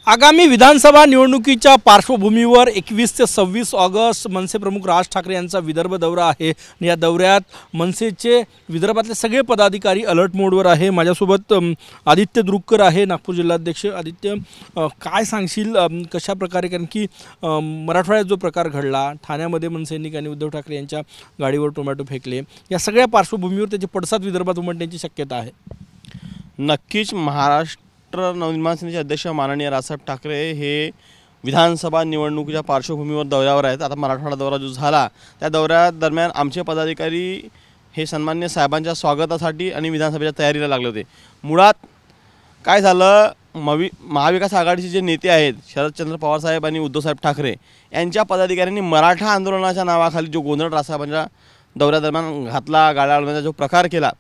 आगामी विधानसभा निवडणुकीच्या पार्श्वभूमीवर 21 ते 26 ऑगस्ट मनसे प्रमुख राज ठाकरे यांचा विदर्भ दौरा आहे। या दौऱ्यात मनसेचे विदर्भातले सगळे पदाधिकारी अलर्ट मोडवर आहे। माझ्यासोबत आदित्य द्रुक्कर आहे, नागपूर जिल्हाध्यक्ष। आदित्य, काय सांगशील कशा प्रकारे, कारण की मराठवाड्यात जो प्रकार घडला, ठाण्यामध्ये मनसैनिकांनी उद्धव ठाकरे यांच्या गाडीवर टोमॅटो फेकले, या सगळ्या पार्श्वभूमीवर त्याचे पडसाद विदर्भात उमटण्याची शक्यता आहे। नक्कीच महाराष्ट्र नवनिर्माण सेनेचे अध्यक्ष माननीय राजसाहेब ठाकरे हे विधानसभा निवडणुकीच्या पार्श्वभूमीवर दौऱ्यावर आहेत। आता मराठवाडा दौरा जो झाला त्या दौऱ्यादरम्यान आमचे पदाधिकारी हे सन्माननीय साहेबांच्या स्वागतासाठी आणि विधानसभेच्या तयारीला लागले होते। मुळात काय झालं, महाविकास आघाडीचे जे नेते आहेत शरदचंद्र पवार साहेब आणि उद्धव साहेब ठाकरे यांच्या पदाधिकाऱ्यांनी मराठा आंदोलनाच्या नावाखाली जो गोंधळ राजसाहेबांच्या दौऱ्यादरम्यान घातला, गाड्या अडवण्याचा जो प्रकार केला,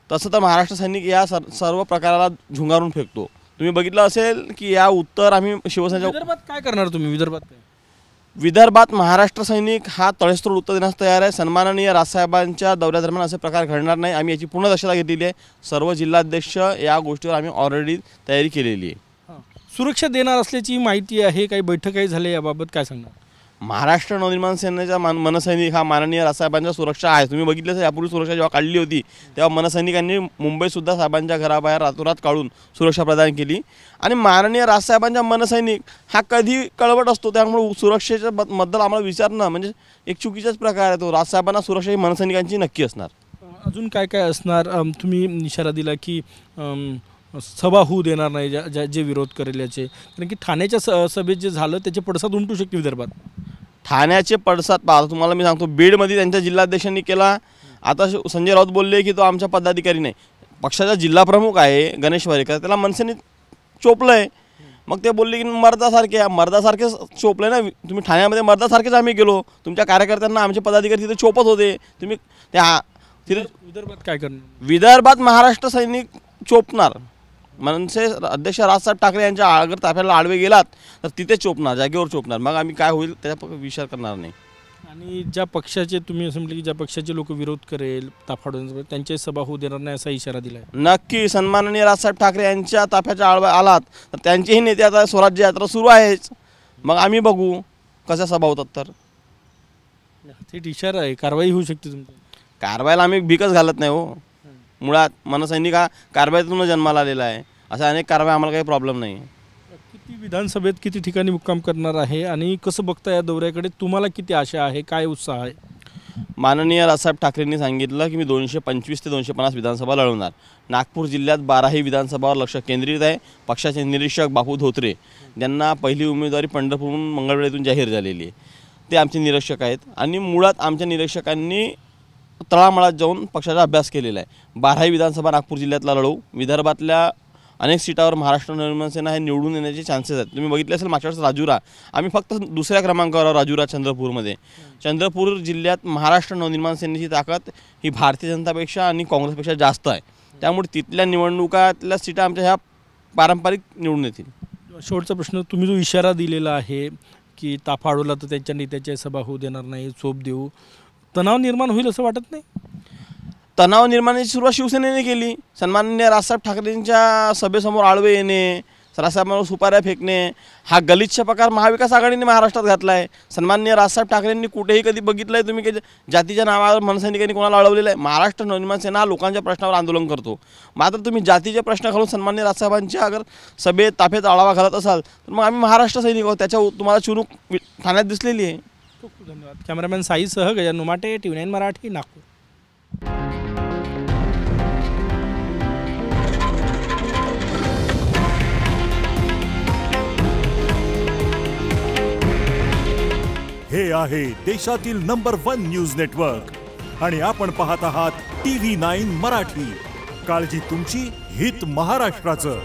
तसं तर महाराष्ट्र सैनिक या सर्व प्रकाराला झुंगारून फेकतो। तुम्ही बघितलं असेल की या उत्तर आम्ही शिवसेनेच्या विदर्भात काय करणार तुम्ही? विदर्भात महाराष्ट्र सैनिक हा तळेस्त्रोत उत्तर देण्यास तयार आहे। सन्माननीय राजसाहेबांच्या दौऱ्यादरम्यान असे प्रकार घडणार नाही, आम्ही याची पूर्ण दक्षता घेतलेली आहे। सर्व जिल्हाध्यक्ष या गोष्टीवर आम्ही ऑलरेडी तयारी केलेली आहे। सुरक्षा देणार असल्याची माहिती आहे, काही बैठकही झाली, याबाबत काय सांगणार? महाराष्ट्र नवनिर्माण सेनेचा मनसैनिक हा माननीय राजसाहेबांच्या सुरक्षा आहे। तुम्ही बघितलं असेल यापूर्वी सुरक्षा जेव्हा काढली होती तेव्हा मनसैनिकांनी मुंबईसुद्धा साहेबांच्या घराबाहेर रातोरात काढून सुरक्षा प्रदान केली। आणि माननीय राजसाहेबांच्या मनसैनिक हा कधी कळवट असतो, त्यामुळे सुरक्षेच्या बद्दल आम्हाला विचारणं म्हणजे एक चुकीचाच प्रकार आहे। तो राजसाहेबांना सुरक्षा ही मनसैनिकांची नक्की असणार। अजून काय काय असणार? तुम्ही इशारा दिला की सभा होऊ देणार नाही जे विरोध करेल याचे, कारण की ठाण्याच्या सभेत जे झालं त्याचे पडसाद उमटू शकते विदर्भात। ठाण्याचे पडसाद पाहता तुम्हाला मी सांगतो, बीडमध्ये त्यांच्या जिल्हाध्यक्षांनी केला। आता संजय राऊत बोलले की तो आमच्या पदाधिकारी नाही, पक्षाचा जिल्हा प्रमुख आहे गणेश वारेकर, त्याला मनसेने चोपलंय। मग ते बोलले की मर्दासारखे चोपले ना तुम्ही, ठाण्यामध्ये मर्दासारखेच आम्ही गेलो, तुमच्या कार्यकर्त्यांना आमचे पदाधिकारी तिथे चोपत होते, तुम्ही त्या तिथे विदर्भात काय करणार? विदर्भात महाराष्ट्र सैनिक चोपणार। मनसे अध्यक्ष राजसाहेब ठाकरे यांच्या अगर ताफ्याला आडवे गेलात तर तिथे चोपणार, जागेवर चोपणार, मग आम्ही काय होईल त्याचा विचार करणार नाही। आणि ज्या पक्षाचे तुम्ही असं म्हटलं की ज्या पक्षाचे लोक विरोध करेल ताफाडून त्यांची सभा होऊ देणार नाही असा इशारा दिला आहे। नक्की सन्माननीय राजसाहेब ठाकरे यांच्या ताफ्याच्या आडवा आलात तर त्यांचेही नेते आता स्वराज्य यात्रा सुरू आहेच, मग आम्ही बघू कशा सभा होतात। तर थेट इशारा आहे, कारवाई होऊ शकते तुमची। कारवाईला आम्ही भीकच घालत नाही हो, मुळात मनसैनिक हा कारवाईतून जन्माला आलेला आहे, अशा अनेक कारवाई आम्हाला काही प्रॉब्लेम नाही। किती विधानसभेत किती ठिकाणी मुक्काम करणार आहे आणि कसं बघता या दौऱ्याकडे? तुम्हाला किती आशा आहे, काय उत्साह आहे? माननीय राजसाहेब ठाकरेंनी सांगितलं की मी 225 ते 250 विधानसभा लढवणार। नागपूर जिल्ह्यात 12ही विधानसभावर लक्ष केंद्रित आहे। पक्षाचे निरीक्षक बापू धोत्रे यांना पहिली उमेदवारी पंढरपूरहून मंगळवेढ्यातून जाहीर झालेली आहे, ते आमचे निरीक्षक आहेत। आणि मुळात आमच्या निरीक्षकांनी तळामळात जाऊन पक्षाचा अभ्यास केलेला आहे। 12ही विधानसभा नागपूर जिल्ह्यातला लढवू। विदर्भातल्या अनेक सीटावर महाराष्ट्र नवनिर्माण सेना हे निवडून येण्याचे चान्सेस आहेत। तुम्ही बघितले असेल मागच्या वेळेस राजुरा आम्ही फक्त दुसऱ्या क्रमांकावर, राजुरा चंद्रपूरमध्ये। चंद्रपूर जिल्ह्यात महाराष्ट्र नवनिर्माण सेनेची ताकद ही भारतीय जनतापेक्षा आणि काँग्रेसपेक्षा जास्त आहे, त्यामुळे तिथल्या निवडणुकातल्या सीटा आमच्या ह्या पारंपरिक निवडून येतील। शेवटचा प्रश्न, तुम्ही जो इशारा दिलेला आहे की ताफा अडवला तर त्यांच्या नेत्याची सभा होऊ देणार नाही, चोप देऊ, तणाव निर्माण होईल असं वाटत नाही? तणाव निर्माणाची सुरुवात शिवसेनेने केली। सन्माननीय राजसाहेब ठाकरेंच्या सभेसमोर आडवे येणे, राजसाहेबांवर सुपाऱ्या फेकणे हा गलिच्छ प्रकार महाविकास आघाडीने महाराष्ट्रात घातला आहे। सन्माननीय राजसाहेब ठाकरेंनी कुठेही कधी बघितलं आहे तुम्ही की जातीच्या नावावर मनसैनिकांनी कोणाला अडवलेलं आहे? महाराष्ट्र नवनिर्माण सेना लोकांच्या प्रश्नावर आंदोलन करतो, मात्र तुम्ही जातीचे प्रश्न घालून सन्माननीय राजसाहेबांच्या अगर सभेत ताफेत आढावा घालत असाल तर मग आम्ही महाराष्ट्र सैनिक आहोत, त्याच्या तुम्हाला चुनूक ठाण्यात दिसलेली आहे। खूप खूप धन्यवाद। कॅमेरामॅन साईसह गजानन नुमाटे, TV9 मराठी, नागपूर। हे आहे देशातील नंबर 1 न्यूज नेटवर्क आणि आपण पाहत आहात TV9 मराठी। काळजी तुमची, हित महाराष्ट्राचं।